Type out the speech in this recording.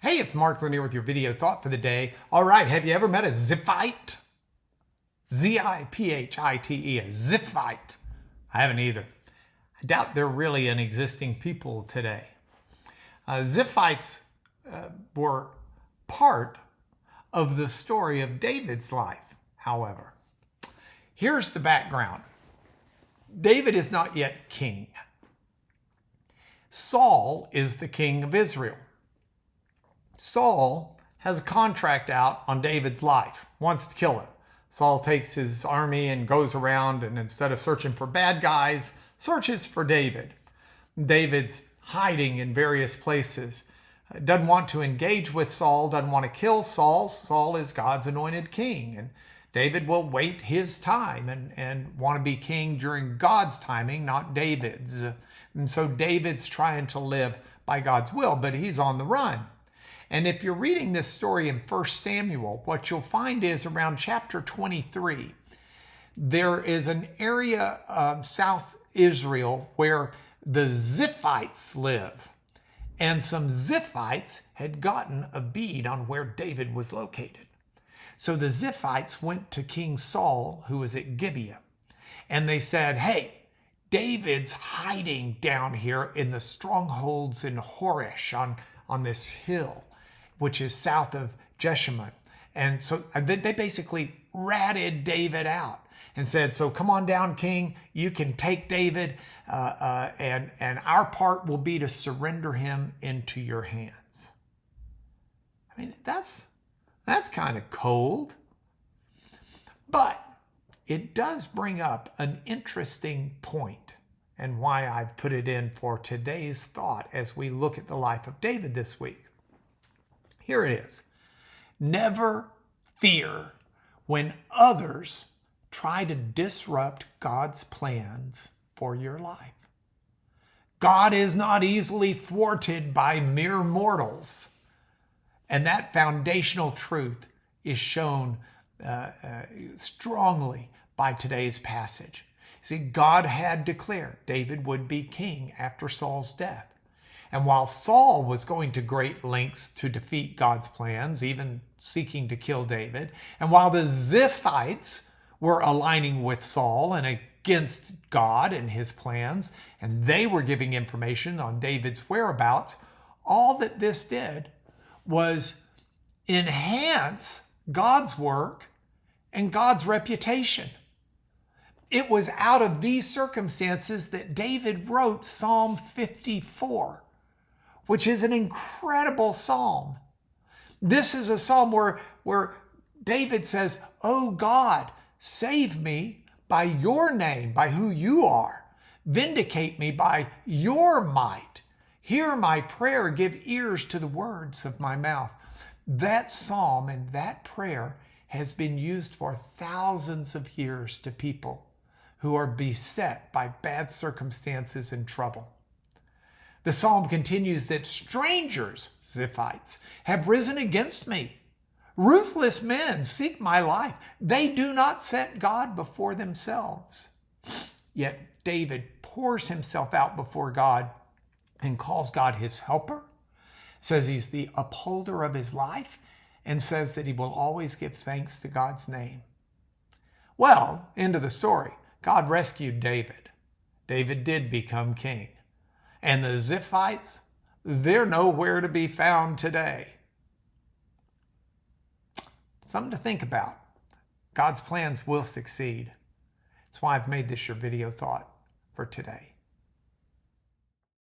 Hey, it's Mark Lanier with your video thought for the day. All right, have you ever met a Ziphite? Z-I-P-H-I-T-E, a Ziphite. I haven't either. I doubt they're really an existing people today. Ziphites were part of the story of David's life, however. Here's the background. David is not yet king. Saul is the king of Israel. Saul has a contract out on David's life, wants to kill him. Saul takes his army and goes around, and instead of searching for bad guys, searches for David. David's hiding in various places. Doesn't want to engage with Saul, doesn't want to kill Saul. Saul is God's anointed king, and David will wait his time and want to be king during God's timing, not David's. And so David's trying to live by God's will, but he's on the run. And if you're reading this story in 1 Samuel, what you'll find is around chapter 23, there is an area of South Israel where the Ziphites live. And some Ziphites had gotten a bead on where David was located. So the Ziphites went to King Saul, who was at Gibeah, and they said, hey, David's hiding down here in the strongholds in Horesh on this hill, which is south of Jeshimon. And so they basically ratted David out and said, so come on down, king, you can take David, and our part will be to surrender him into your hands. I mean, that's kind of cold. But it does bring up an interesting point, and why I put it in for today's thought as we look at the life of David this week. Here it is. Never fear when others try to disrupt God's plans for your life. God is not easily thwarted by mere mortals. And that foundational truth is shown strongly by today's passage. See, God had declared David would be king after Saul's death. And while Saul was going to great lengths to defeat God's plans, even seeking to kill David, and while the Ziphites were aligning with Saul and against God and his plans, and they were giving information on David's whereabouts, all that this did was enhance God's work and God's reputation. It was out of these circumstances that David wrote Psalm 54. Which is an incredible psalm. This is a psalm where David says, oh God, save me by your name, by who you are. Vindicate me by your might. Hear my prayer, give ears to the words of my mouth. That psalm and that prayer has been used for thousands of years to people who are beset by bad circumstances and trouble. The psalm continues that strangers, Ziphites, have risen against me. Ruthless men seek my life. They do not set God before themselves. Yet David pours himself out before God and calls God his helper, says he's the upholder of his life, and says that he will always give thanks to God's name. Well, end of the story. God rescued David. David did become king. And the Ziphites, they're nowhere to be found today. Something to think about. God's plans will succeed. That's why I've made this your video thought for today.